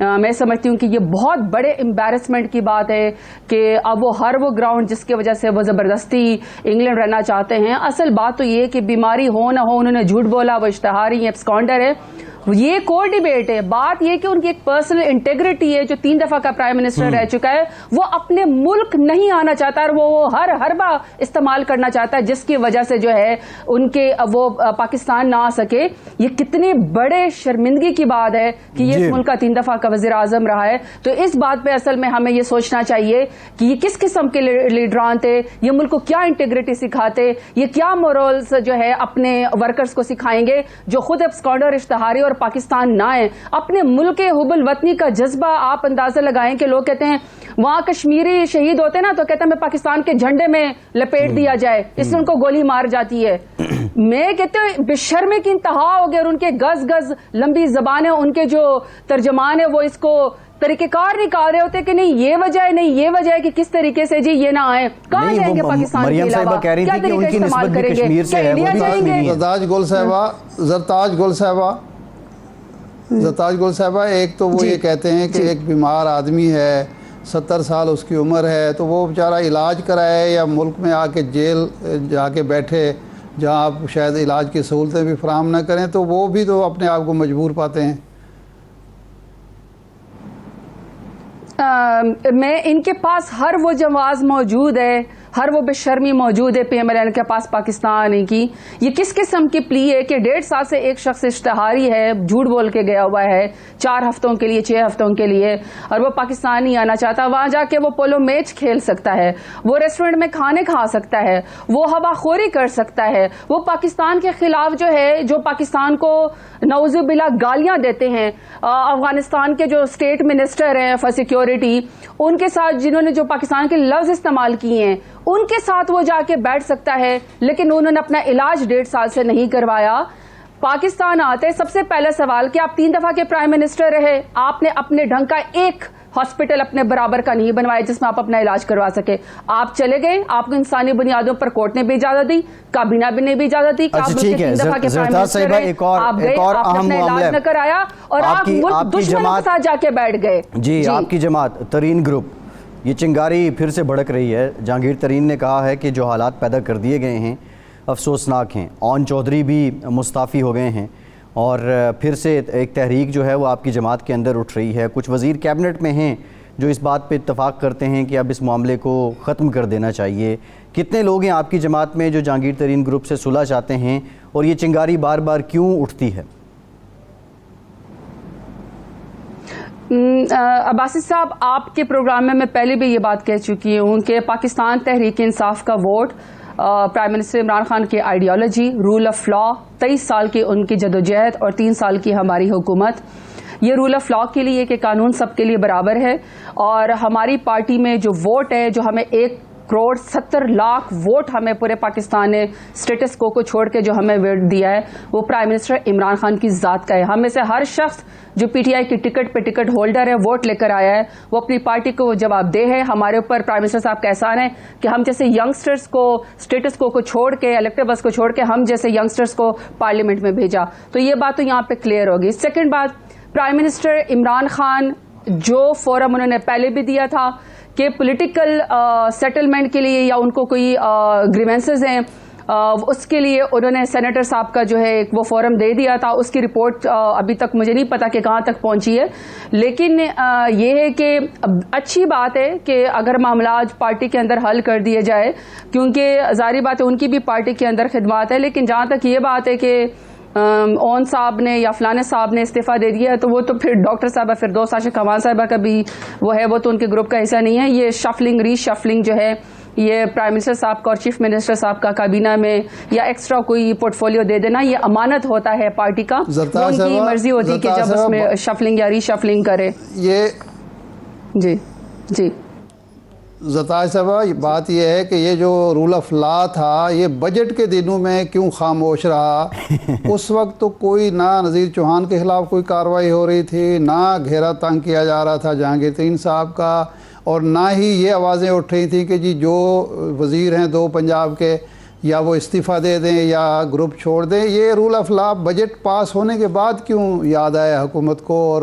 میں سمجھتی ہوں کہ یہ بہت بڑے امبیرسمنٹ کی بات ہے کہ اب وہ ہر وہ گراؤنڈ جس کی وجہ سے وہ زبردستی انگلینڈ رہنا چاہتے ہیں. اصل بات تو یہ کہ بیماری ہو نہ ہو انہوں نے جھوٹ بولا, وہ اشتہاری ہیں, ایبسکانڈر ہے, یہ کوئی ڈیبیٹ ہے. بات یہ کہ ان کی ایک پرسنل انٹیگریٹی ہے, جو 3 دفعہ کا پرائم منسٹر رہ چکا ہے, وہ اپنے ملک نہیں آنا چاہتا اور وہ ہر حربہ استعمال کرنا چاہتا ہے جس کی وجہ سے جو ہے ان کے وہ پاکستان نہ آ سکے. یہ کتنے بڑے شرمندگی کی بات ہے کہ یہ اس ملک کا 3 دفعہ کا وزیر اعظم رہا ہے. تو اس بات پہ اصل میں ہمیں یہ سوچنا چاہیے کہ یہ کس قسم کے لیڈران تھے, یہ ملک کو کیا انٹیگریٹی سکھاتے, یہ کیا مورلز جو ہے اپنے ورکرز کو سکھائیں گے جو خود ایبسکانڈر, اشتہاری اور پاکستان نہ آئے. اپنے ملک کے حب الوطنی کا جذبہ آپ اندازہ لگائیں کہ لوگ کہتے ہیں وہاں کشمیری شہید ہوتے ہیں نا تو کہتے ہیں ہمیں پاکستان کے جھنڈے میں لپیٹ دیا جائے, اس سے ان کو گولی مار جاتی ہے. میں کہتے ہیں بے شرمی کی انتہا ہو گئی, اور ان کے گز گز لمبی زبانیں, ان کے جو ترجمان ہے وہ اس کو طریقہ کار نکال رہے ہوتے کہ نہیں یہ وجہ ہے, نہیں یہ وجہ ہے کہ کس طریقے سے جی یہ نہ آئے. کہاں جائیں گے پاکستان کے علاوہ, کیا طریقہ استعمال کریں گے, کیا انڈیا جائیں گے. زرتاج گل صاحبہ ایک تو وہ یہ کہتے ہیں کہ ایک بیمار آدمی ہے, 70 سال اس کی عمر ہے, تو وہ بیچارہ علاج کرائے یا ملک میں آ کے جیل جا کے بیٹھے جہاں آپ شاید علاج کی سہولتیں بھی فراہم نہ کریں, تو وہ بھی تو اپنے آپ کو مجبور پاتے ہیں. میں ان کے پاس ہر وہ جواز موجود ہے, ہر وہ بے شرمی موجود ہے PMLN کے پاس پاکستان کی. یہ کس قسم کی پلی ہے کہ 1.5 سال سے ایک شخص اشتہاری ہے, جھوٹ بول کے گیا ہوا ہے 4 ہفتوں کے لیے 6 ہفتوں کے لیے, اور وہ پاکستان نہیں آنا چاہتا. وہاں جا کے وہ پولو میچ کھیل سکتا ہے, وہ ریسٹورینٹ میں کھانے کھا سکتا ہے, وہ ہوا خوری کر سکتا ہے, وہ پاکستان کے خلاف جو ہے جو پاکستان کو نعوذ باللہ گالیاں دیتے ہیں, افغانستان کے جو اسٹیٹ منسٹر ہیں فار سیکیورٹی, ان کے ساتھ جنہوں نے جو پاکستان کے لفظ استعمال کیے ہیں ان کے ساتھ وہ جا کے بیٹھ سکتا ہے, لیکن انہوں نے اپنا علاج 1.5 سال سے نہیں کروایا. پاکستان آتے سب سے پہلا سوال کہ آپ 3 دفعہ کے پرائم منسٹر رہے, آپ نے اپنے ڈھنگ کا ایک ہاسپٹل اپنے برابر کا نہیں بنوایا جس میں آپ اپنا علاج کروا سکے. آپ چلے گئے, آپ کو انسانی بنیادوں پر کورٹ نے بھی اجازت دی, کابینہ بھی نے بھی اجازت دی کہ آپ ملک کے 3 دفعہ کے پرائم منسٹر رہے, آپ گئے, آپ نے اپنا علاج نہ کرایا اور آپ ملک دشمنوں کے ساتھ جا کے بیٹھ گئے. جی آپ کی جماعت ترین گروپ یہ چنگاری پھر سے بھڑک رہی ہے. جہانگیر ترین نے کہا ہے کہ جو حالات پیدا کر دیے گئے ہیں افسوسناک ہیں. اون چودھری بھی مستعفی ہو گئے ہیں اور پھر سے ایک تحریک جو ہے وہ آپ کی جماعت کے اندر اٹھ رہی ہے. کچھ وزیر کیبنٹ میں ہیں جو اس بات پہ اتفاق کرتے ہیں کہ اب اس معاملے کو ختم کر دینا چاہیے. کتنے لوگ ہیں آپ کی جماعت میں جو جہانگیر ترین گروپ سے صلح چاہتے ہیں, اور یہ چنگاری بار بار کیوں اٹھتی ہے؟ عباسی صاحب, آپ کے پروگرام میں پہلے بھی یہ بات کہہ چکی ہوں کہ پاکستان تحریک انصاف کا vote, prime minister Imran Khan کی آئیڈیالوجی, رول آف لا, 23 سال کی ان کی جدوجہد اور 3 سال کی ہماری حکومت, یہ رول آف لا کے لیے کہ قانون سب کے لیے برابر ہے. اور ہماری پارٹی میں جو ووٹ ہے, جو ہمیں 1,70,00,000 ووٹ ہمیں پورے پاکستان نے اسٹیٹس کو چھوڑ کے جو ہمیں ووٹ دیا ہے, وہ پرائم منسٹر عمران خان کی ذات کا ہے. ہم میں سے ہر شخص جو PTI کی ٹکٹ پہ ٹکٹ ہولڈر ہے, ووٹ لے کر آیا ہے, وہ اپنی پارٹی کو جواب دہ ہے. ہمارے اوپر پرائم منسٹر صاحب کا احسان ہے کہ ہم جیسے ینگسٹرز کو اسٹیٹس کو چھوڑ کے, الیکٹیبلز کو چھوڑ کے ہم جیسے ینگسٹرز کو پارلیمنٹ میں بھیجا. تو یہ بات تو یہاں پہ کلیئر ہوگی. سیکنڈ بات, پرائم منسٹر عمران خان جو فورم انہوں نے پہلے بھی دیا تھا کہ پولیٹیکل سیٹلمنٹ کے لیے یا ان کو کوئی گریونسز ہیں, اس کے لیے انہوں نے سینیٹر صاحب کا جو ہے وہ فورم دے دیا تھا. اس کی رپورٹ ابھی تک مجھے نہیں پتا کہ کہاں تک پہنچی ہے, لیکن یہ ہے کہ اچھی بات ہے کہ اگر معاملات پارٹی کے اندر حل کر دیے جائے, کیونکہ ظاہری بات ہے ان کی بھی پارٹی کے اندر خدمات ہے. لیکن جہاں تک یہ بات ہے کہ اون صاحب نے یا فلانے صاحب نے استعفیٰ دے دیا ہے, تو وہ تو پھر ڈاکٹر صاحبہ فردوس عاشق خان صاحبہ کا بھی وہ ہے, وہ تو ان کے گروپ کا حصہ نہیں ہے. یہ شفلنگ ری شفلنگ جو ہے یہ پرائم منسٹر صاحب کا اور چیف منسٹر صاحب کا کابینہ میں یا ایکسٹرا کوئی پورٹ فولیو دے دینا, یہ امانت ہوتا ہے پارٹی کا. ان کی مرضی ہوتی ہے کہ جب اس میں شفلنگ یا ری شفلنگ کرے. یہ جی زرتاج صاحبہ, بات یہ ہے کہ یہ جو رول آف لا تھا یہ بجٹ کے دنوں میں کیوں خاموش رہا؟ اس وقت تو کوئی نہ نذیر چوہان کے خلاف کوئی کارروائی ہو رہی تھی, نہ گھیرا تنگ کیا جا رہا تھا جہانگیر ترین صاحب کا, اور نہ ہی یہ آوازیں اٹھ رہی تھیں کہ جی جو وزیر ہیں 2 پنجاب کے یا وہ استعفیٰ دے دیں یا گروپ چھوڑ دیں. یہ رول آف لا بجٹ پاس ہونے کے بعد کیوں یاد آیا حکومت کو, اور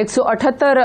178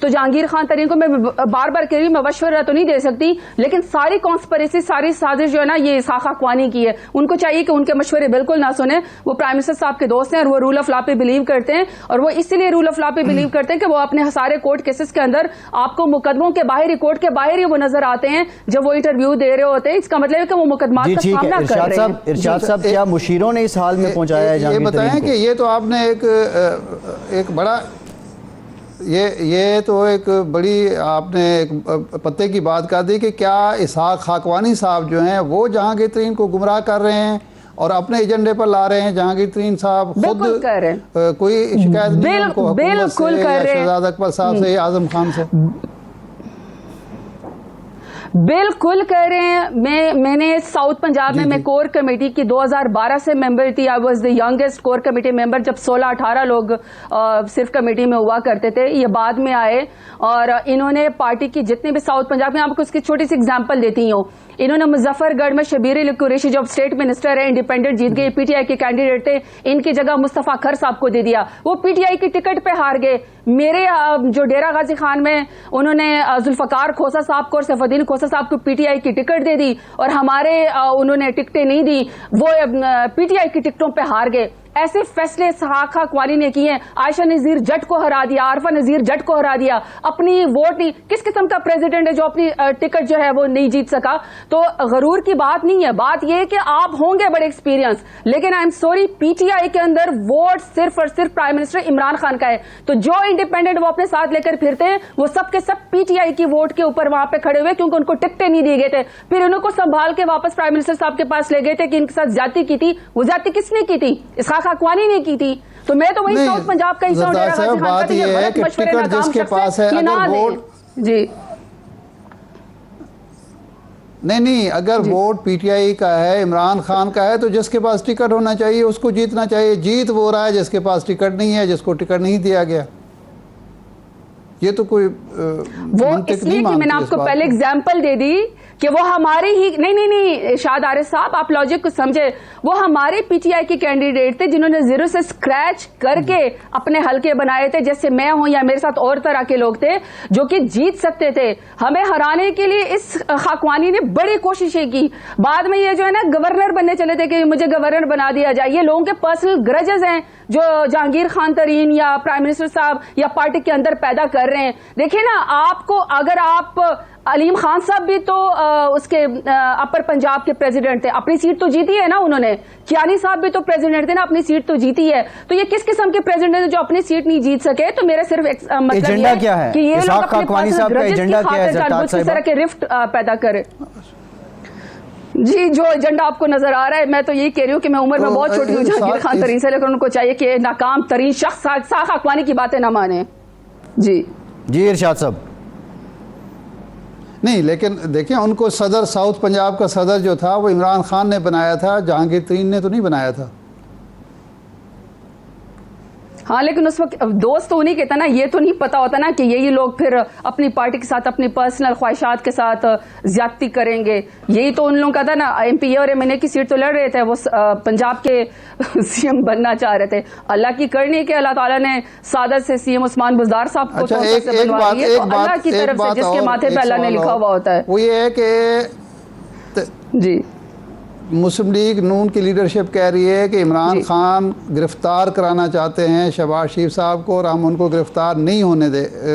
تو جہانگیر خان ترین کو میں بار بار کہہ رہی ہوں میں مشورہ تو نہیں دے سکتی, لیکن ساری کانسپریسی, ساری سازش جو ہے نا یہ اسحاق حقانی کی ہے. ان کو چاہیے کہ ان کے مشورے بالکل نہ سنیں. وہ پرائم منسٹر صاحب کے دوست ہیں اور وہ رول آف لا پہ بلیو کرتے ہیں, اور وہ اس لیے رول آف لا پہ بلیو کرتے ہیں کہ وہ اپنے سارے کورٹ کیسز کے اندر آپ کو مقدموں کے باہر ہی, کورٹ کے باہر ہی وہ نظر آتے ہیں جب وہ انٹرویو دے رہے ہوتے ہیں. اس کا مطلب ہے کہ وہ مقدمات کا سامنا کر رہے ہیں. ارشاد صاحب, کیا مشیروں نے اس حال میں پہنچایا ہے یہ بتائیں کہ یہ تو آپ نے ایک بڑا یہ تو ایک بڑی آپ نے ایک پتے کی بات کر دی کہ کیا اسحاق حقانی صاحب جو ہیں وہ جہانگیر ترین کو گمراہ کر رہے ہیں اور اپنے ایجنڈے پر لا رہے ہیں. جہانگیر ترین صاحب خود کوئی شکایت نہیں ان کو حکومت سے یا شہزاد اکبر صاحب سے یا اعظم خان سے. بالکل کہہ رہے ہیں. میں نے ساؤتھ پنجاب میں کور کمیٹی کی 2012 سے ممبر تھی. I was the youngest core committee member جب 16-18 لوگ صرف کمیٹی میں ہوا کرتے تھے. یہ بعد میں آئے اور انہوں نے پارٹی کی جتنے بھی ساؤتھ پنجاب میں, آپ کو اس کی چھوٹی سی اگزامپل دیتی ہوں. انہوں نے مظفر گڑھ میں شبیر علی قریشی جو اسٹیٹ منسٹر ہے, انڈیپینڈنٹ جیت گئے, پی ٹی آئی کے کینڈیڈیٹ تھے, ان کی جگہ مصطفیٰ کھر صاحب کو دے دیا. وہ پی ٹی آئی کی ٹکٹ پہ ہار گئے. میرے جو ڈیرہ غازی خان میں انہوں نے ذوالفقار کھوسا صاحب کو اور سیف الدین کھوسا صاحب کو پی ٹی آئی کی ٹکٹ دے دی, اور ہمارے انہوں نے ٹکٹیں نہیں دی, وہ پی ٹی آئی کی ٹکٹوں پہ ہار گئے. ایسے فیصلے اسحاق حقانی نے کیے ہیں. عائشہ نذیر جٹ کو ہرا دیا, عارفہ نذیر جٹ کو ہرا دیا, اپنی ووٹ نہیں. کس قسم کا پریزیڈنٹ ہے جو اپنی ٹکٹ جو ہے وہ نہیں جیت سکا؟ تو غرور کی بات نہیں ہے. بات یہ ہے کہ آپ ہوں گے بڑے ایکسپیرینس, لیکن I am sorry P T I کے اندر ووٹ صرف اور صرف پرائم منسٹر عمران خان کا ہے. تو جو انڈیپینڈنٹ وہ اپنے ساتھ لے کر پھرتے ہیں وہ سب کے سب پی ٹی آئی کی ووٹ کے اوپر وہاں پہ کھڑے ہوئے, کیونکہ ان کو ٹکٹیں نہیں دی گئے تھے. پھر انہوں کو سنبھال کے واپس پرائم منسٹر صاحب کے پاس لے گئے تھے کہ ان کے ساتھ زیادتی کی تھی. وہ زیادتی کس نے کی تھی؟ اسحاق حقانی نے کی تھی. تو میں تو وہی ساؤتھ پنجاب کا حصہ ہوں. بات یہ ہے کہ ٹکٹ جس کے پاس ہے اگر ووٹ جی نہیں اگر ووٹ پی ٹی آئی کا ہے, عمران خان کا ہے, تو جس کے پاس ٹکٹ ہونا چاہیے اس کو جیتنا چاہیے. جیت وہ رہا ہے جس کے پاس ٹکٹ نہیں ہے, جس کو ٹکٹ نہیں دیا گیا. یہ تو کوئی وہ اس لیے کہ میں نے آپ کو پہلے اگزامپل دے دی کہ وہ ہمارے ہی نہیں ارشاد عارف صاحب آپ لاجک کو سمجھے. وہ ہمارے پی ٹی آئی کے کینڈیڈیٹ تھے جنہوں نے زیرو سے اسکریچ کر کے اپنے حلقے بنائے تھے, جیسے میں ہوں یا میرے ساتھ اور طرح کے لوگ تھے جو کہ جیت سکتے تھے. ہمیں ہرانے کے لیے اس حقانی نے بڑی کوششیں کی. بعد میں یہ جو ہے نا گورنر بننے چلے تھے کہ مجھے گورنر بنا دیا جائے. یہ لوگوں کے پرسنل گرجز ہیں جو جہانگیر خان ترین یا پرائم منسٹر صاحب یا پارٹی کے اندر پیدا کر رہے ہیں. دیکھیں نا, آپ کو اگر آپ علیم خان صاحب بھی تو اس کے اپر پنجاب کے پریزیڈنٹ تھے, اپنی سیٹ تو جیتی ہے نا انہوں نے. کیانی صاحب بھی تو پریزیڈنٹ تھے نا, اپنی سیٹ تو جیتی ہے. تو یہ کس قسم کے پریزیڈنٹ جو اپنی سیٹ نہیں جیت سکے؟ تو میرا صرف مطلب یہ ہے کہ یہ لوگ اپنے پرسنل گرجز کی خاطر جانبوجھ کس طرح کے رفٹ پیدا کرے. جی جو ایجنڈا آپ کو نظر آ رہا ہے, میں تو یہی کہہ رہی ہوں کہ میں عمر میں بہت چھوٹی ہوں جہانگیر خان ترین سے, لیکن ان کو چاہیے کہ ناکام ترین شخص اسحاق حقانی کی باتیں نہ مانیں. جی ارشاد صاحب نہیں, لیکن دیکھیں ان کو صدر ساؤتھ پنجاب کا صدر جو تھا وہ عمران خان نے بنایا تھا, جہانگیر ترین نے تو نہیں بنایا تھا. ہاں لیکن اس وقت دوست تو انہیں کہتا نا, یہ تو نہیں پتا ہوتا نا کہ یہی لوگ پھر اپنی پارٹی کے ساتھ اپنی پرسنل خواہشات کے ساتھ زیادتی کریں گے. یہی تو ان لوگوں کا تھا نا. ایم پی اے اور ایم این اے کی سیٹ تو لڑ رہے تھے, وہ پنجاب کے سی ایم بننا چاہ رہے تھے. اللہ کی کرنی کہ اللہ تعالیٰ نے سعادت سے سی ایم عثمان بزدار صاحب کو بنوا دیا, تو اللہ کی طرف سے جس کے ماتھے پہ اللہ نے لکھا ہوا ہوتا ہے. وہ یہ ہے کہ جی مسلم لیگ نون کی لیڈرشپ کہہ رہی ہے کہ عمران خان گرفتار کرانا چاہتے ہیں شہباز شریف صاحب کو, اور ہم ان کو گرفتار نہیں ہونے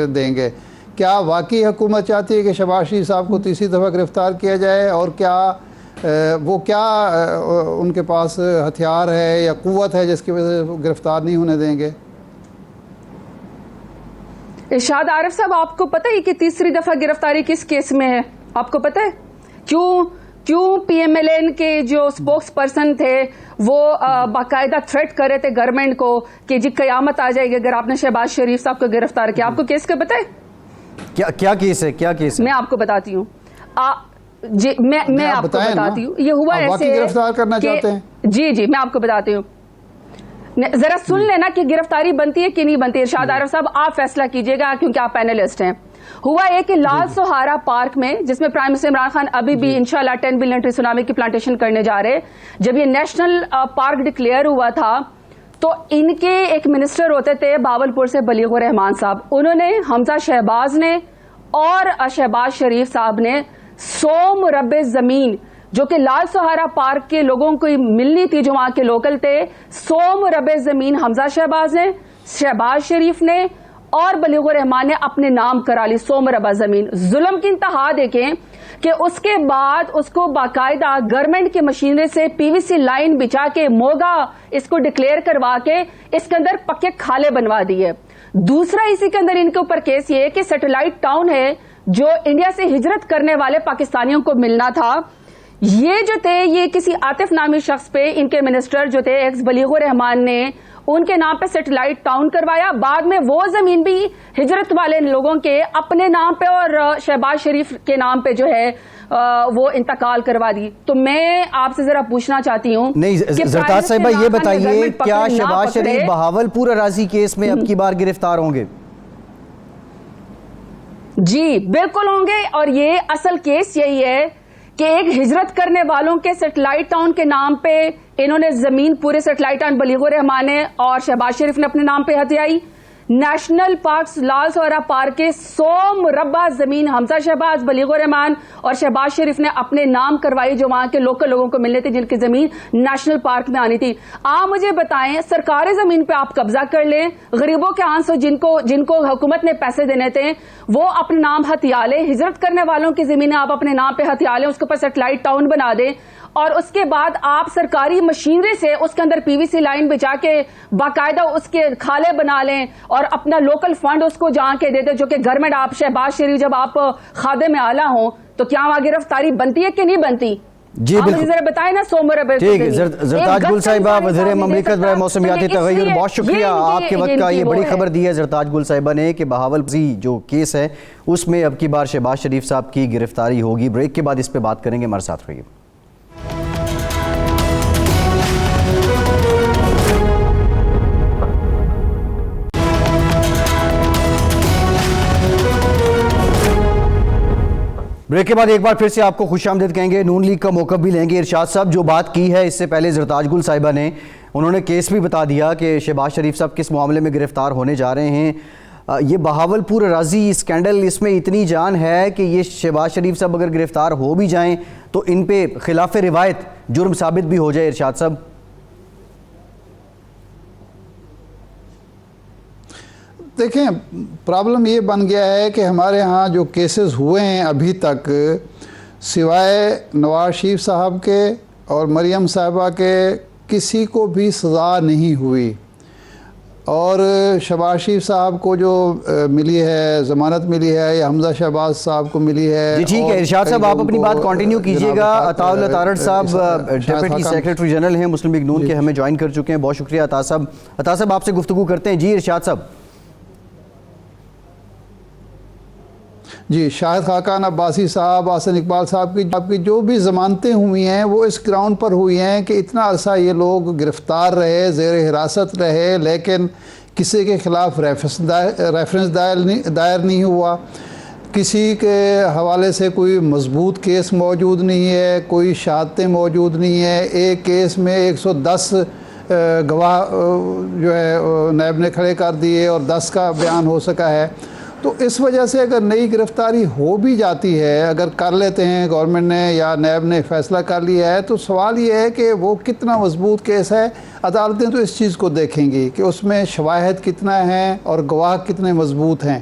دیں گے. کیا واقعی حکومت چاہتی ہے کہ شہباز شریف صاحب کو تیسری دفعہ گرفتار کیا جائے, اور کیا ان کے پاس ہتھیار ہے یا قوت ہے جس کی وجہ سے وہ گرفتار نہیں ہونے دیں گے؟ ارشاد عارف صاحب آپ کو پتہ ہے کہ تیسری دفعہ گرفتاری کس کیس میں ہے؟ آپ کو پتہ ہے کیوں پی ایم ایل این کے جو سپوکس پرسن تھے وہ باقاعدہ تھریٹ کر رہے تھے گورنمنٹ کو کہ جی قیامت آ جائے گی اگر آپ نے شہباز شریف صاحب کو گرفتار کیا؟ آپ کو کیس کا پتہ ہے؟ کیا کیس ہے؟ میں آپ کو بتاتی ہوں. جی میں آپ کو بتاتی ہوں. یہ ہوا ایسے گرفتار کرنا چاہتے ہیں. جی میں آپ کو بتاتی ہوں. ذرا سن لینا کہ گرفتاری بنتی ہے کہ نہیں بنتی. ارشاد عارف صاحب آپ فیصلہ کیجئے گا کیونکہ آپ پینلسٹ ہیں. ہوا ہے کہ لال سہارا پارک میں, جس میں پرائم منسٹر عمران خان ابھی بھی انشاءاللہ 10 بلین ٹری سونامی کی پلانٹیشن کرنے جا رہے, جب یہ نیشنل پارک ڈکلیئر ہوا تھا تو ان کے ایک منسٹر ہوتے تھے باولپور سے بلیغ الرحمان صاحب، انہوں نے حمزہ شہباز نے اور شہباز شریف صاحب نے 100 مربع زمین جو کہ لال سہارا پارک کے لوگوں کو ملنی تھی جو وہاں کے لوکل تھے، 100 مربع زمین حمزہ شہباز نے، شہباز شریف نے اور بلیغ الرحمان نے اپنے نام کرا لی 100 مربع زمین۔ ظلم کی انتہا دیکھیں کہ اس کے بعد اس کو باقاعدہ گورنمنٹ کی مشینری سے پی وی سی لائن بچا کے موگا اس کو ڈکلیئر کروا کے اس کے اندر پکے کھالے بنوا دیے۔ دوسرا اسی کے اندر ان کے اوپر کیس یہ ہے کہ سیٹلائٹ ٹاؤن ہے جو انڈیا سے ہجرت کرنے والے پاکستانیوں کو ملنا تھا، یہ جو تھے یہ کسی عاطف نامی شخص پہ ان کے منسٹر جو تھے ایکس بلیغ الرحمان نے ان کے نام پہ سیٹلائٹ ٹاؤن کروایا، بعد میں وہ زمین بھی ہجرت والے لوگوں کے اپنے نام پہ اور شہباز شریف کے نام پہ جو ہے وہ انتقال کروا دی۔ تو میں آپ سے ذرا پوچھنا چاہتی ہوں نہیں زرتاج صاحبہ یہ بتائیے کیا شہباز شریف بہاولپور اراضی کیس میں اب کی بار گرفتار ہوں گے؟ جی بالکل ہوں گے، اور یہ اصل کیس یہی ہے کہ ایک ہجرت کرنے والوں کے سیٹلائٹ ٹاؤن کے نام پہ انہوں نے زمین پورے سیٹلائٹ ٹاؤن بلیغ الرحمان نے اور شہباز شریف نے اپنے نام پہ ہتھیائی۔ نیشنل پارکس لال سہارا پارک کے 100 مربع زمین حمزہ شہباز، بلیغ الرحمان اور شہباز شریف نے اپنے نام کروائی جو وہاں کے لوکل لوگوں کو ملنے تھے جن کی زمین نیشنل پارک میں آنی تھی۔ آپ مجھے بتائیں سرکاری زمین پہ آپ قبضہ کر لیں، غریبوں کے ہاتھ سے جن کو حکومت نے پیسے دینے تھے وہ اپنے نام ہتھیا لیں، ہجرت کرنے والوں کی زمینیں آپ اپنے نام پہ ہتھیا لیں، اس کے اوپر سیٹلائٹ ٹاؤن بنا دیں، اور اس کے بعد آپ سرکاری مشینری سے اس کے اندر پی وی سی لائن بچا کے باقاعدہ اس کے کھالے بنا لیں اور اپنا لوکل فنڈ اس کو جہاں کے دے دیں، جو کہ گورنمنٹ آپ شہباز شریف جب آپ خادم اعلیٰ ہوں تو کیا وہاں گرفتاری بنتی ہے کہ نہیں بنتی؟ جی بالکل، مجھے ذرا بتائیں نا 100 مربع ٹھیک۔ زرتاج گل صاحبہ وزیر مملکت برائے موسمیاتی تغیر، بہت شکریہ آپ کے وقت کا، یہ بڑی خبر دی ہے زرتاج گل صاحبہ نے کہ بہاولپور جو کیس ہے اس میں اب کی بار شہباز شریف صاحب کی گرفتاری ہوگی۔ بریک کے بعد اس پہ بات کریں گے، ہمارے ساتھ رہیے۔ بریک کے بعد ایک بار پھر سے آپ کو خوش آمدید کہیں گے، نون لیگ کا موقف بھی لیں گے۔ ارشاد صاحب جو بات کی ہے اس سے پہلے زرتاج گل صاحبہ نے، انہوں نے کیس بھی بتا دیا کہ شہباز شریف صاحب کس معاملے میں گرفتار ہونے جا رہے ہیں۔ یہ بہاولپور اراضی اسکینڈل، اس میں اتنی جان ہے کہ یہ شہباز شریف صاحب اگر گرفتار ہو بھی جائیں تو ان پہ خلاف روایت جرم ثابت بھی ہو جائے۔ ارشاد صاحب دیکھیں پرابلم یہ بن گیا ہے کہ ہمارے ہاں جو کیسز ہوئے ہیں ابھی تک سوائے نواز شریف صاحب کے اور مریم صاحبہ کے کسی کو بھی سزا نہیں ہوئی، اور شہباز شریف صاحب کو جو ملی ہے ضمانت ملی ہے یا حمزہ شہباز صاحب کو ملی ہے۔ جی ٹھیک ہے ارشاد صاحب، آپ اپنی بات کنٹینیو کیجئے گا۔ عطا اللہ تارڑ صاحب ڈپٹی سیکریٹری جنرل ہیں مسلم لیگ نون کے، ہمیں جوائن کر چکے ہیں، بہت شکریہ عطا صاحب۔ عطا صاحب آپ سے گفتگو کرتے ہیں۔ جی ارشاد صاحب۔ جی شاہد خاقان عباسی صاحب، حسن اقبال صاحب کی جو بھی ضمانتیں ہوئی ہیں وہ اس گراؤنڈ پر ہوئی ہیں کہ اتنا عرصہ یہ لوگ گرفتار رہے، زیر حراست رہے، لیکن کسی کے خلاف ریفرنس دائر نہیں ہوا، کسی کے حوالے سے کوئی مضبوط کیس موجود نہیں ہے، کوئی شہادتیں موجود نہیں ہیں۔ ایک کیس میں 110 گواہ جو ہے نیب نے کھڑے کر دیے اور 10 کا بیان ہو سکا ہے۔ تو اس وجہ سے اگر نئی گرفتاری ہو بھی جاتی ہے، اگر کر لیتے ہیں گورنمنٹ نے یا نیب نے فیصلہ کر لیا ہے، تو سوال یہ ہے کہ وہ کتنا مضبوط کیس ہے۔ عدالتیں تو اس چیز کو دیکھیں گی کہ اس میں شواہد کتنا ہیں اور گواہ کتنے مضبوط ہیں۔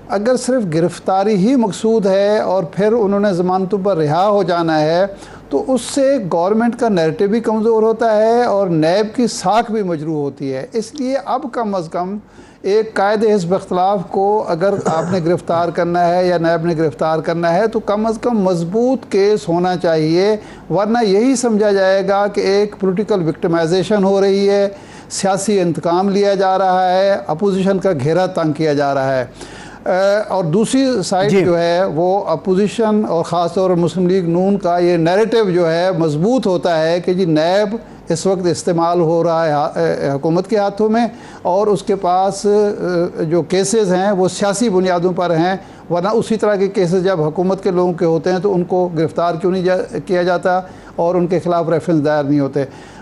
اگر صرف گرفتاری ہی مقصود ہے اور پھر انہوں نے ضمانتوں پر رہا ہو جانا ہے تو اس سے گورنمنٹ کا نیریٹو بھی کمزور ہوتا ہے اور نیب کی ساکھ بھی مجروح ہوتی ہے۔ اس لیے اب کم از کم ایک قائد حزب اختلاف کو اگر آپ نے گرفتار کرنا ہے یا نیب نے گرفتار کرنا ہے تو کم از کم مضبوط کیس ہونا چاہیے، ورنہ یہی سمجھا جائے گا کہ ایک پولیٹیکل وکٹمائزیشن ہو رہی ہے، سیاسی انتقام لیا جا رہا ہے، اپوزیشن کا گھیرا تنگ کیا جا رہا ہے۔ اور دوسری سائڈ جو ہے وہ اپوزیشن اور خاص طور پر مسلم لیگ نون کا یہ نیریٹو جو ہے مضبوط ہوتا ہے کہ جی نیب اس وقت استعمال ہو رہا ہے حکومت کے ہاتھوں میں اور اس کے پاس جو کیسز ہیں وہ سیاسی بنیادوں پر ہیں، ورنہ اسی طرح کے کیسز جب حکومت کے لوگوں کے ہوتے ہیں تو ان کو گرفتار کیوں نہیں کیا جاتا اور ان کے خلاف ریفرنس دائر نہیں ہوتے۔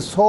100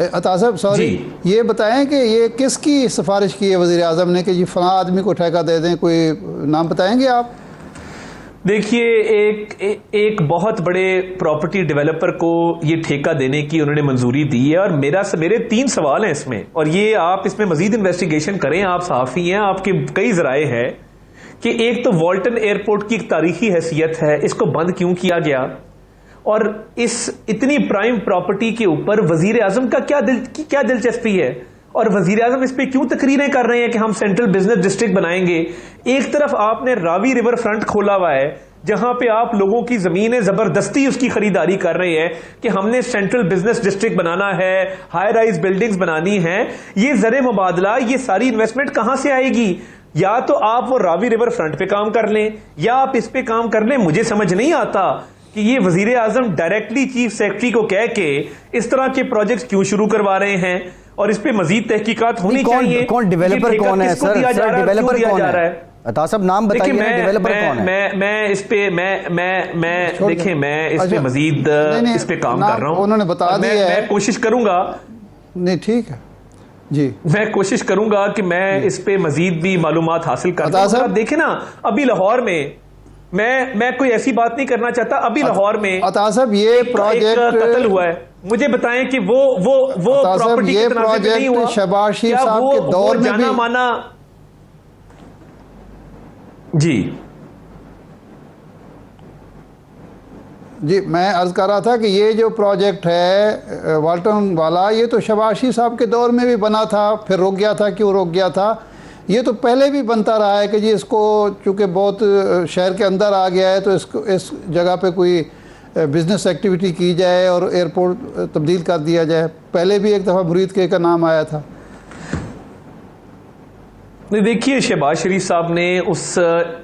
عطا صاحب سوری، یہ بتائیں کہ یہ کس کی سفارش کی ہے وزیر اعظم نے کہ جی فلاں آدمی کو ٹھیکہ دے دیں؟ کوئی نام بتائیں گے آپ؟ دیکھیے ایک بہت بڑے پراپرٹی ڈیولپر کو یہ ٹھیکہ دینے کی انہوں نے منظوری دی ہے، اور میرے 3 سوال ہیں اس میں، اور یہ آپ اس میں مزید انویسٹیگیشن کریں، آپ صحافی ہیں، آپ کے کئی ذرائع ہے کہ ایک تو والٹن ایئرپورٹ کی ایک تاریخی حیثیت ہے، اس کو بند کیوں کیا گیا، اور اس اتنی پرائم پراپرٹی کے اوپر وزیر اعظم کا کیا دلچسپی ہے، اور وزیر اعظم اس پہ کیوں تقریریں کر رہے ہیں کہ ہم سینٹرل بزنس ڈسٹرکٹ بنائیں گے؟ ایک طرف آپ نے راوی ریور فرنٹ کھولا ہوا ہے جہاں پہ آپ لوگوں کی زمینیں زبردستی اس کی خریداری کر رہے ہیں کہ ہم نے سینٹرل بزنس ڈسٹرکٹ بنانا ہے، ہائی رائز بلڈنگز بنانی ہیں، یہ زر مبادلہ، یہ ساری انویسٹمنٹ کہاں سے آئے گی؟ یا تو آپ وہ راوی ریور فرنٹ پہ کام کر لیں یا آپ اس پہ کام کر لیں۔ مجھے سمجھ نہیں آتا کہ یہ وزیر اعظم ڈائریکٹلی چیف سیکرٹری کو کہہ کے اس طرح کے پروجیکٹس کیوں شروع کروا رہے ہیں، اور اس پہ مزید تحقیقات ہونی چاہیے۔ کون ڈیولپر کون ہے سر؟ ڈیولپر کون ہے عطا صاحب؟ نام بتائیے نا، ڈیولپر کون ہے؟ میں اس پہ دیکھیں میں اس پہ مزید اس پہ کام کر رہا ہوں، انہوں نے بتا دیا ہے، میں کوشش کروں گا، نہیں ٹھیک ہے جی، میں کوشش کروں گا کہ میں اس پہ مزید بھی معلومات حاصل کر رہا ہوں۔ دیکھیں نا ابھی لاہور میں میں کوئی ایسی بات نہیں کرنا چاہتا، ابھی لاہور میں عطا صاحب یہ پروجیکٹ قتل ہوا ہے، مجھے بتائیں کہ وہ پراپرٹی یہ کتنا سے نہیں ہوا؟ پروجیکٹ شہباز شریف صاحب کے دور میں بھی مانا جی میں عرض کر رہا تھا کہ یہ جو پروجیکٹ ہے والٹن والا، یہ تو شہباز شریف صاحب کے دور میں بھی بنا تھا، پھر رک گیا تھا۔ کیوں رک گیا تھا؟ یہ تو پہلے بھی بنتا رہا ہے کہ جی اس کو چونکہ بہت شہر کے اندر آ گیا ہے تو اس جگہ پہ کوئی بزنس ایکٹیویٹی کی جائے اور ایئرپورٹ تبدیل کر دیا جائے۔ پہلے بھی ایک دفعہ مرید کے کا نام آیا تھا۔ دیکھیے شہباز شریف صاحب نے اس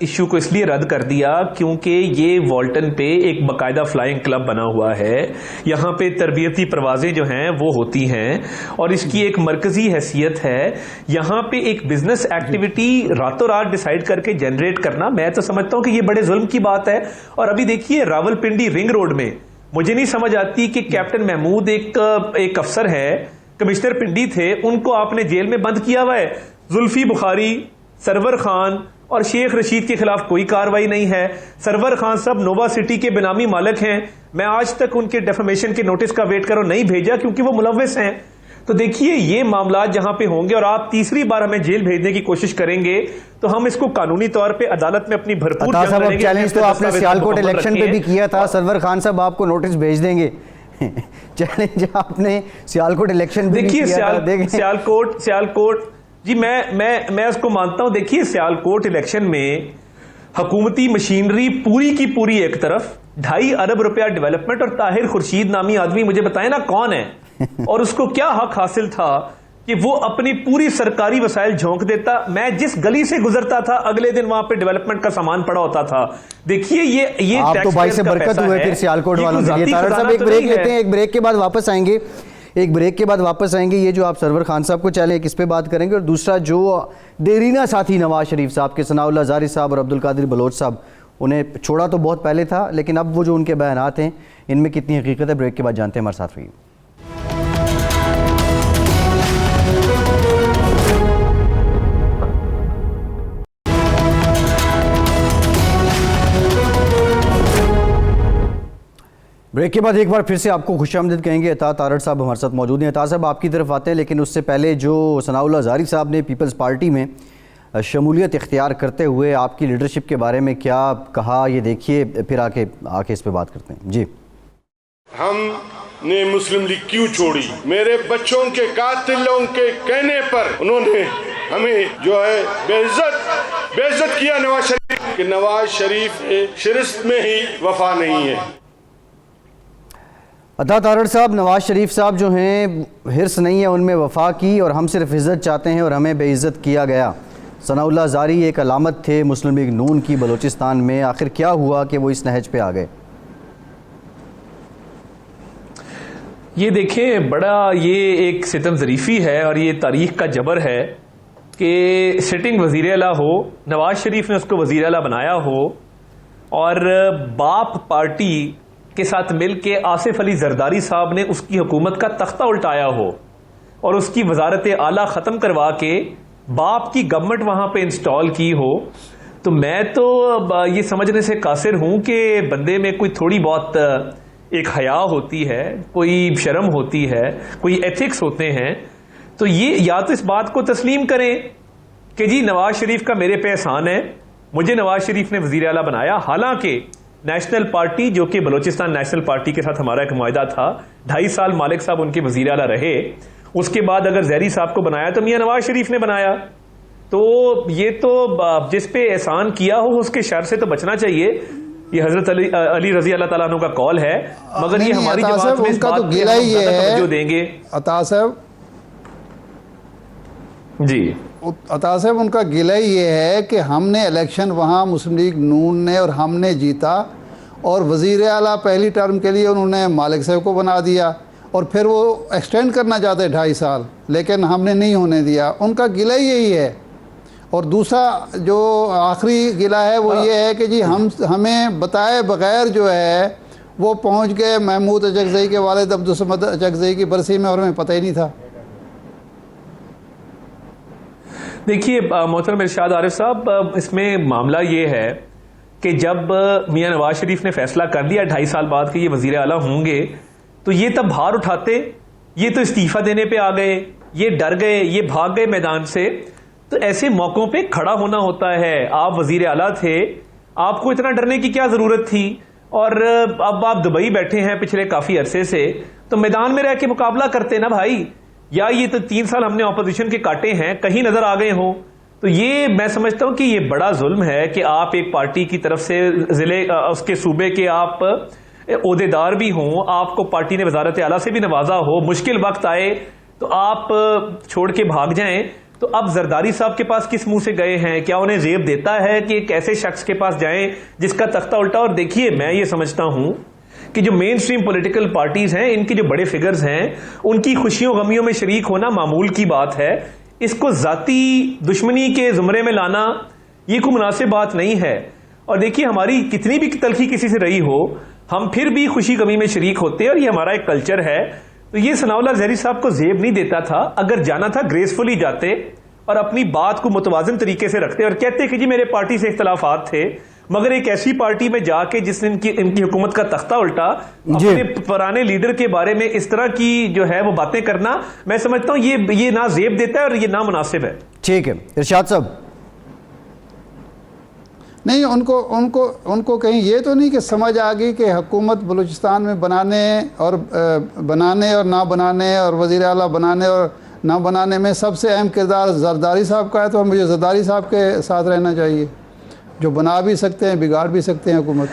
ایشو کو اس لیے رد کر دیا کیونکہ یہ والٹن پہ ایک باقاعدہ فلائنگ کلب بنا ہوا ہے، یہاں پہ تربیتی پروازیں جو ہیں وہ ہوتی ہیں، اور اس کی ایک مرکزی حیثیت ہے۔ یہاں پہ ایک بزنس ایکٹیویٹی راتوں رات ڈیسائیڈ کر کے جنریٹ کرنا، میں تو سمجھتا ہوں کہ یہ بڑے ظلم کی بات ہے۔ اور ابھی دیکھیے راولپنڈی رنگ روڈ میں مجھے نہیں سمجھ آتی کہ کیپٹن محمود ایک افسر ہے، کمشنر پنڈی تھے، ان کو آپ نے جیل میں بند کیا ہوا ہے۔ زلفی بخاری، سرور خان اور شیخ رشید کے خلاف کوئی کاروائی نہیں ہے۔ سرور خان صاحب نووا سٹی کے بنامی مالک ہیں، میں آج تک ان کے ڈیفیمیشن کے نوٹس کا ویٹ کروں نہیں بھیجا کیونکہ وہ ملوث ہیں۔ تو دیکھیے یہ معاملات جہاں پہ ہوں گے اور آپ تیسری بار ہمیں جیل بھیجنے کی کوشش کریں گے تو ہم اس کو قانونی طور پہ عدالت میں اپنی بھرپور عطا صاحب چیلنج تو آپ نے سیالکوٹ الیکشن پہ بھی کیا تھا، سرور خان صاحب آپ کو نوٹس بھیج دیں گے۔ چیلنج آپ نے سیالکوٹ الیکشن پہ بھی کیا تھا۔ سیالکوٹ جی میں اس کو مانتا ہوں۔ دیکھیے سیالکوٹ الیکشن میں حکومتی مشینری پوری کی پوری ایک طرف، 2.5 ارب روپیہ ڈیولپمنٹ، اور طاہر خورشید نامی آدمی مجھے بتائیں نا کون ہے، اور اس کو کیا حق حاصل تھا کہ وہ اپنی پوری سرکاری وسائل جھونک دیتا۔ میں جس گلی سے گزرتا تھا اگلے دن وہاں پہ ڈیولپمنٹ کا سامان پڑا ہوتا تھا۔ دیکھیے یہ آپ تو باعث برکت ہوئے پھر سیالکوٹ والوں کے لیے۔ طاہر صاحب ایک بریک لیتے ہیں، ایک بریک کے بعد واپس آئیں گے۔ یہ جو آپ سرور خان صاحب کو چلیں اس پہ بات کریں گے، اور دوسرا جو دیرینہ ساتھی نواز شریف صاحب کے ثناء اللہ زاری صاحب اور عبدالقادر بلوچ صاحب، انہیں چھوڑا تو بہت پہلے تھا لیکن اب وہ جو ان کے بیانات ہیں ان میں کتنی حقیقت ہے، بریک کے بعد جانتے ہیں، ہمارے ساتھ رہیے۔ بریک کے بعد ایک بار پھر سے آپ کو خوش آمدید کہیں گے۔ عطا تارڑ صاحب ہمارے ساتھ موجود ہیں۔ عطا صاحب آپ کی طرف آتے ہیں لیکن اس سے پہلے جو ثناء اللہ زاری صاحب نے پیپلز پارٹی میں شمولیت اختیار کرتے ہوئے آپ کی لیڈرشپ کے بارے میں کیا کہا، یہ دیکھیے پھر آ کے اس پہ بات کرتے ہیں۔ جی، ہم نے مسلم لیگ کیوں چھوڑی؟ میرے بچوں کے قاتلوں کے کہنے پر انہوں نے ہمیں جو ہے بے عزت کیا نواز شریف، کہ نواز شریف شرست میں ہی وفا نہیں ہے۔ عطا تارڑ صاحب، نواز شریف صاحب جو ہیں حرص نہیں ہے ان میں وفا کی، اور ہم صرف عزت چاہتے ہیں اور ہمیں بے عزت کیا گیا۔ ثناء اللہ زاری ایک علامت تھے مسلم لیگ نون کی بلوچستان میں، آخر کیا ہوا کہ وہ اس نہج پہ آ گئے؟ یہ دیکھیں بڑا یہ ایک ستم ظریفی ہے اور یہ تاریخ کا جبر ہے کہ سٹنگ وزیر اعلیٰ ہو، نواز شریف نے اس کو وزیر اعلیٰ بنایا ہو، اور باپ پارٹی کے ساتھ مل کے آصف علی زرداری صاحب نے اس کی حکومت کا تختہ الٹایا ہو، اور اس کی وزارت اعلیٰ ختم کروا کے باپ کی گورنمنٹ وہاں پہ انسٹال کی ہو، تو میں تو یہ سمجھنے سے قاصر ہوں کہ بندے میں کوئی تھوڑی بہت ایک حیا ہوتی ہے، کوئی شرم ہوتی ہے، کوئی ایتھکس ہوتے ہیں. تو یہ یا تو اس بات کو تسلیم کریں کہ جی نواز شریف کا میرے پہ احسان ہے، مجھے نواز شریف نے وزیر اعلیٰ بنایا، حالانکہ نیشنل پارٹی جو کہ بلوچستان نیشنل پارٹی کے ساتھ ہمارا ایک معاہدہ تھا، 2.5 سال مالک صاحب ان کے وزیر اعلیٰ رہے، اس کے بعد اگر زہری صاحب کو بنایا تو میاں نواز شریف نے بنایا. تو یہ تو جس پہ احسان کیا ہو اس کے شر سے تو بچنا چاہیے. یہ حضرت علی رضی اللہ تعالیٰ عنہ کا قول ہے، مگر یہ ہماری جماعت میں اس بات پہ زیادہ توجہ دیں گے. عطا صاحب جی عطا صاحب ان کا گلہ یہ ہے کہ ہم نے الیکشن وہاں مسلم لیگ نون نے اور ہم نے جیتا، اور وزیر اعلیٰ پہلی ٹرم کے لیے انہوں نے مالک صاحب کو بنا دیا، اور پھر وہ ایکسٹینڈ کرنا چاہتے 2.5 سال، لیکن ہم نے نہیں ہونے دیا. ان کا گلہ یہی ہے. اور دوسرا جو آخری گلہ ہے وہ یہ ہے کہ جی ہمیں بتائے بغیر جو ہے وہ پہنچ گئے محمود اچکزئی کے والد عبدالصمد اچکزئی کی برسی میں، اور ہمیں پتہ ہی نہیں تھا. دیکھیے محترم ارشاد عارف صاحب، اس میں معاملہ یہ ہے کہ جب میاں نواز شریف نے فیصلہ کر دیا 2.5 سال بعد کہ یہ وزیر اعلیٰ ہوں گے، تو یہ تب بھار اٹھاتے، یہ تو استعفیٰ دینے پہ آ گئے، یہ ڈر گئے، یہ بھاگ گئے میدان سے. تو ایسے موقعوں پہ کھڑا ہونا ہوتا ہے. آپ وزیر اعلیٰ تھے، آپ کو اتنا ڈرنے کی کیا ضرورت تھی؟ اور اب آپ دبئی بیٹھے ہیں پچھلے کافی عرصے سے، تو میدان میں رہ کے مقابلہ کرتے نا بھائی. یا یہ تو 3 سال ہم نے اپوزیشن کے کاٹے ہیں، کہیں نظر آ گئے ہوں. تو یہ میں سمجھتا ہوں کہ یہ بڑا ظلم ہے کہ آپ ایک پارٹی کی طرف سے ضلع اس کے صوبے کے آپ عہدیدار بھی ہوں، آپ کو پارٹی نے وزارت اعلیٰ سے بھی نوازا ہو، مشکل وقت آئے تو آپ چھوڑ کے بھاگ جائیں. تو اب زرداری صاحب کے پاس کس منہ سے گئے ہیں؟ کیا انہیں زیب دیتا ہے کہ ایک ایسے شخص کے پاس جائیں جس کا تختہ الٹا؟ اور دیکھیے میں یہ سمجھتا ہوں کہ جو مین سٹریم پولیٹیکل پارٹیز ہیں، ان کے جو بڑے فگرز ہیں، ان کی خوشیوں غمیوں میں شریک ہونا معمول کی بات ہے. اس کو ذاتی دشمنی کے زمرے میں لانا یہ کوئی مناسب بات نہیں ہے. اور دیکھیے ہماری کتنی بھی تلخی کسی سے رہی ہو، ہم پھر بھی خوشی غمی میں شریک ہوتے ہیں، اور یہ ہمارا ایک کلچر ہے. تو یہ ثناء اللہ زہری صاحب کو زیب نہیں دیتا تھا. اگر جانا تھا گریسفلی جاتے اور اپنی بات کو متوازن طریقے سے رکھتے اور کہتے کہ جی میرے پارٹی سے اختلافات تھے، مگر ایک ایسی پارٹی میں جا کے جس نے ان کی حکومت کا تختہ الٹا، اپنے پرانے لیڈر کے بارے میں اس طرح کی جو ہے وہ باتیں کرنا، میں سمجھتا ہوں یہ نہ زیب دیتا ہے اور یہ نامناسب ہے. ٹھیک ہے ارشاد صاحب. نہیں، ان کو کہیں یہ تو نہیں کہ سمجھ آ گئی کہ حکومت بلوچستان میں بنانے اور نہ بنانے اور وزیر اعلیٰ بنانے اور نہ بنانے میں سب سے اہم کردار زرداری صاحب کا ہے، تو مجھے زرداری صاحب کے ساتھ رہنا چاہیے، جو بنا بھی سکتے ہیں بگاڑ بھی سکتے ہیں حکومت.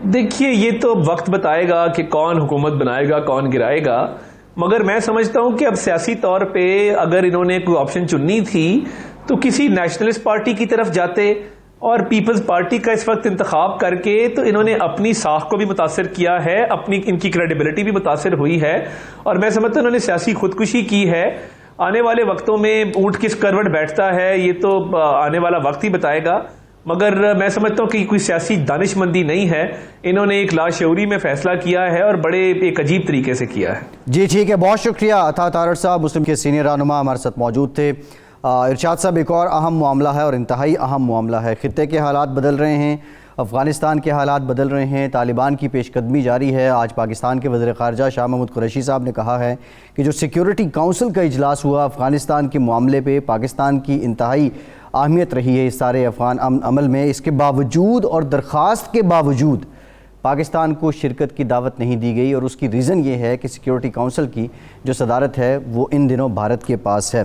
دیکھیے یہ تو وقت بتائے گا کہ کون حکومت بنائے گا کون گرائے گا. مگر میں سمجھتا ہوں کہ اب سیاسی طور پہ اگر انہوں نے کوئی آپشن چننی تھی تو کسی نیشنلسٹ پارٹی کی طرف جاتے، اور پیپلز پارٹی کا اس وقت انتخاب کر کے تو انہوں نے اپنی ساکھ کو بھی متاثر کیا ہے، ان کی کریڈیبلٹی بھی متاثر ہوئی ہے، اور میں سمجھتا ہوں انہوں نے سیاسی خودکشی کی ہے. آنے والے وقتوں میں اونٹ کس کروٹ بیٹھتا ہے یہ تو آنے والا وقت ہی بتائے گا. مگر میں سمجھتا ہوں کہ کوئی سیاسی دانش مندی نہیں ہے، انہوں نے ایک لاشعوری میں فیصلہ کیا ہے اور بڑے ایک عجیب طریقے سے کیا ہے. جی ٹھیک ہے، بہت شکریہ. عطا تارڑ صاحب مسلم کے سینئر رہنما ہمارے ساتھ موجود تھے. ارشاد صاحب، ایک اور اہم معاملہ ہے اور انتہائی اہم معاملہ ہے. خطے کے حالات بدل رہے ہیں، افغانستان کے حالات بدل رہے ہیں، طالبان کی پیش قدمی جاری ہے. آج پاکستان کے وزیر خارجہ شاہ محمود قریشی صاحب نے کہا ہے کہ جو سیکیورٹی کونسل کا اجلاس ہوا افغانستان کے معاملے پہ، پاکستان کی انتہائی اہمیت رہی ہے اس سارے افغان عمل میں. اس کے باوجود اور درخواست کے باوجود پاکستان کو شرکت کی دعوت نہیں دی گئی، اور اس کی ریزن یہ ہے کہ سیکیورٹی کونسل کی جو صدارت ہے وہ ان دنوں بھارت کے پاس ہے.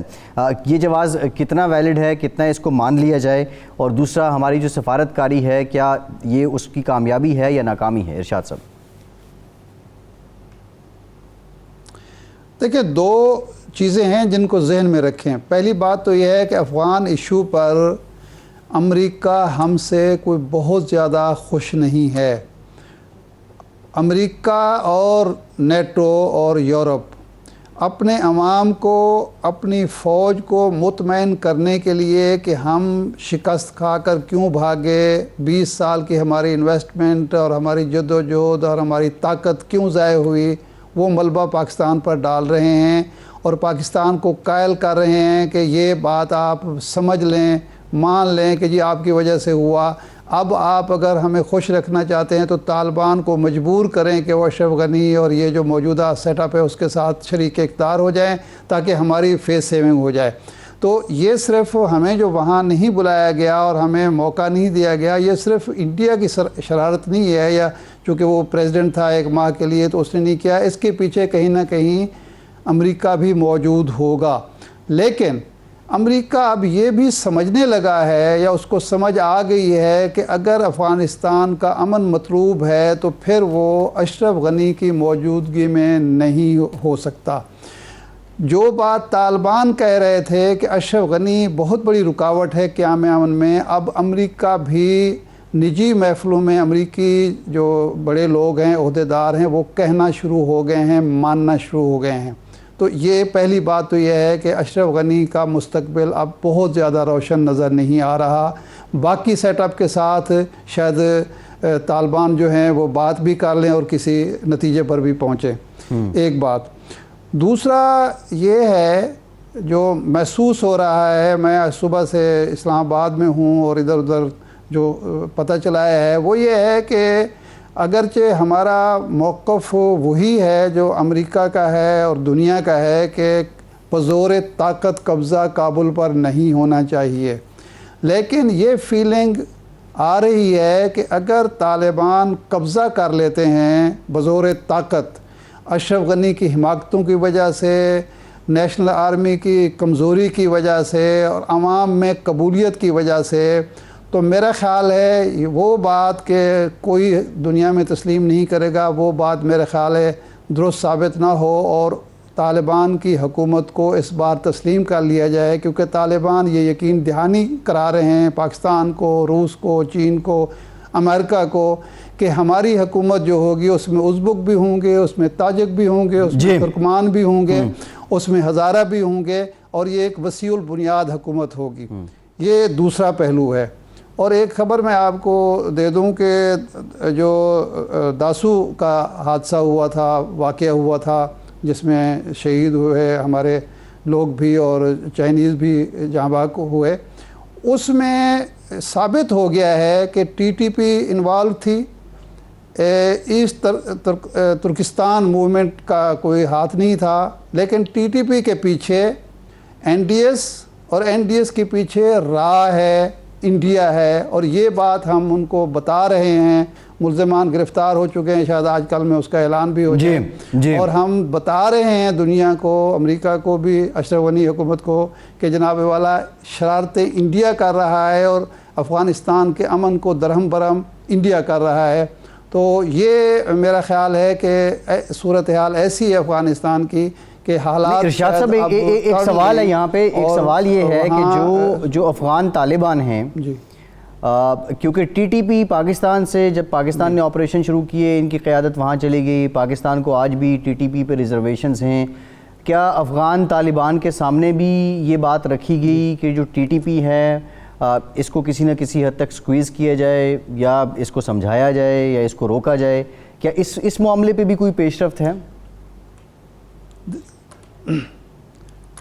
یہ جواز کتنا ویلڈ ہے، کتنا اس کو مان لیا جائے؟ اور دوسرا، ہماری جو سفارت کاری ہے کیا یہ اس کی کامیابی ہے یا ناکامی ہے؟ ارشاد صاحب. دیکھیں، 2 چیزیں ہیں جن کو ذہن میں رکھیں. پہلی بات تو یہ ہے کہ افغان ایشو پر امریکہ ہم سے کوئی بہت زیادہ خوش نہیں ہے. امریکہ اور نیٹو اور یورپ اپنے عوام کو، اپنی فوج کو مطمئن کرنے کے لیے کہ ہم شکست کھا کر کیوں بھاگے، 20 سال کی ہماری انویسٹمنٹ اور ہماری جد و جہد اور ہماری طاقت کیوں ضائع ہوئی، وہ ملبہ پاکستان پر ڈال رہے ہیں اور پاکستان کو قائل کر رہے ہیں کہ یہ بات آپ سمجھ لیں، مان لیں کہ جی آپ کی وجہ سے ہوا، اب آپ اگر ہمیں خوش رکھنا چاہتے ہیں تو طالبان کو مجبور کریں کہ وہ اشرف غنی اور یہ جو موجودہ سیٹ اپ ہے اس کے ساتھ شریک اقتدار ہو جائیں تاکہ ہماری فیس سیونگ ہو جائے۔ تو یہ صرف ہمیں جو وہاں نہیں بلایا گیا اور ہمیں موقع نہیں دیا گیا، یہ صرف انڈیا کی شرارت نہیں ہے یا چونکہ وہ پریزیڈنٹ تھا 1 ماہ کے لیے تو اس نے نہیں کیا، اس کے پیچھے کہیں نہ کہیں امریکہ بھی موجود ہوگا۔ لیکن امریکہ اب یہ بھی سمجھنے لگا ہے یا اس کو سمجھ آ گئی ہے کہ اگر افغانستان کا امن مطلوب ہے تو پھر وہ اشرف غنی کی موجودگی میں نہیں ہو سکتا۔ جو بات طالبان کہہ رہے تھے کہ اشرف غنی بہت بڑی رکاوٹ ہے قیام امن میں، اب امریکہ بھی نجی محفلوں میں امریکی جو بڑے لوگ ہیں، عہدیدار ہیں، وہ کہنا شروع ہو گئے ہیں، ماننا شروع ہو گئے ہیں۔ تو یہ پہلی بات تو یہ ہے کہ اشرف غنی کا مستقبل اب بہت زیادہ روشن نظر نہیں آ رہا۔ باقی سیٹ اپ کے ساتھ شاید طالبان جو ہیں وہ بات بھی کر لیں اور کسی نتیجے پر بھی پہنچیں، ایک بات۔ دوسرا یہ ہے جو محسوس ہو رہا ہے، میں صبح سے اسلام آباد میں ہوں اور ادھر ادھر جو پتہ چلایا ہے وہ یہ ہے کہ اگرچہ ہمارا موقف وہی ہے جو امریکہ کا ہے اور دنیا کا ہے کہ بزور طاقت قبضہ کابل پر نہیں ہونا چاہیے، لیکن یہ فیلنگ آ رہی ہے کہ اگر طالبان قبضہ کر لیتے ہیں بزور طاقت اشرف غنی کی حماقتوں کی وجہ سے، نیشنل آرمی کی کمزوری کی وجہ سے اور عوام میں قبولیت کی وجہ سے، تو میرا خیال ہے وہ بات کہ کوئی دنیا میں تسلیم نہیں کرے گا، وہ بات میرا خیال ہے درست ثابت نہ ہو اور طالبان کی حکومت کو اس بار تسلیم کر لیا جائے، کیونکہ طالبان یہ یقین دہانی کرا رہے ہیں پاکستان کو، روس کو، چین کو، امریکہ کو کہ ہماری حکومت جو ہوگی اس میں ازبک بھی ہوں گے، اس میں تاجک بھی ہوں گے، اس میں ترکمان بھی ہوں گے، اس میں ہزارہ بھی ہوں گے، اور یہ ایک وسیع البنیاد حکومت ہوگی۔ یہ دوسرا پہلو ہے۔ اور ایک خبر میں آپ کو دے دوں کہ جو داسو کا حادثہ ہوا تھا، واقعہ ہوا تھا جس میں شہید ہوئے ہمارے لوگ بھی اور چائنیز بھی جاں بحق ہوئے، اس میں ثابت ہو گیا ہے کہ ٹی ٹی پی انوالو تھی، ایسٹ ترکستان موومنٹ کا کوئی ہاتھ نہیں تھا، لیکن ٹی ٹی پی کے پیچھے این ڈی ایس اور این ڈی ایس کے پیچھے را ہے، انڈیا ہے، اور یہ بات ہم ان کو بتا رہے ہیں۔ ملزمان گرفتار ہو چکے ہیں، شاید آج کل میں اس کا اعلان بھی ہو جائے، اور ہم بتا رہے ہیں دنیا کو، امریکہ کو بھی، اشرف غنی حکومت کو کہ جناب والا شرارتیں انڈیا کر رہا ہے اور افغانستان کے امن کو درہم برہم انڈیا کر رہا ہے۔ تو یہ میرا خیال ہے کہ صورتحال ایسی ہے افغانستان کی کہ حالات۔ ارشاد صاحب ایک سوال ہے یہاں پہ، ایک سوال یہ ہے کہ جو افغان طالبان ہیں، کیونکہ ٹی ٹی پی پاکستان سے جب پاکستان نے آپریشن شروع کیے، ان کی قیادت وہاں چلی گئی، پاکستان کو آج بھی ٹی ٹی پی پہ ریزرویشنز ہیں، کیا افغان طالبان کے سامنے بھی یہ بات رکھی گئی کہ جو ٹی ٹی پی ہے اس کو کسی نہ کسی حد تک سکویز کیا جائے یا اس کو سمجھایا جائے یا اس کو روکا جائے؟ کیا اس معاملے پہ بھی کوئی پیش رفت ہے؟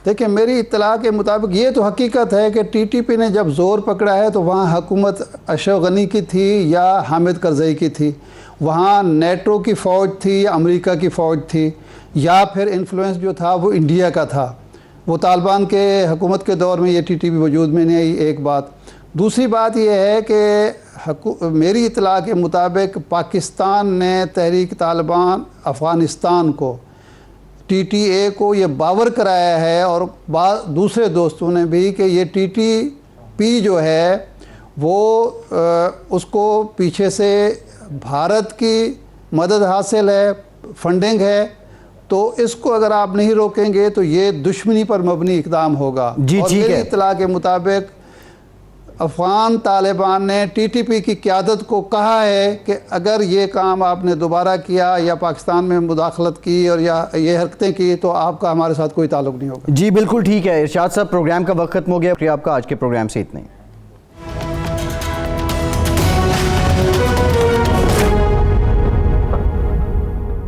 دیکھیں، میری اطلاع کے مطابق یہ تو حقیقت ہے کہ ٹی ٹی پی نے جب زور پکڑا ہے تو وہاں حکومت اشرف غنی کی تھی یا حامد کرزئی کی تھی، وہاں نیٹو کی فوج تھی یا امریکہ کی فوج تھی، یا پھر انفلوئنس جو تھا وہ انڈیا کا تھا۔ وہ طالبان کے حکومت کے دور میں یہ ٹی ٹی پی وجود میں نہیں آئی، ایک بات۔ دوسری بات یہ ہے کہ میری اطلاع کے مطابق پاکستان نے تحریک طالبان افغانستان کو، ٹی ٹی اے کو یہ باور کرایا ہے، اور دوسرے دوستوں نے بھی، کہ یہ ٹی ٹی پی جو ہے وہ اس کو پیچھے سے بھارت کی مدد حاصل ہے، فنڈنگ ہے، تو اس کو اگر آپ نہیں روکیں گے تو یہ دشمنی پر مبنی اقدام ہوگا۔ اور میری اطلاع کے مطابق افغان طالبان نے ٹی ٹی پی کی قیادت کو کہا ہے کہ اگر یہ کام آپ نے دوبارہ کیا یا پاکستان میں مداخلت کی اور یا یہ حرکتیں کی تو آپ کا ہمارے ساتھ کوئی تعلق نہیں ہوگا۔ جی بالکل ٹھیک ہے ارشاد صاحب، پروگرام کا وقت ختم ہو گیا، آپ کا آج کے پروگرام سے اتنے۔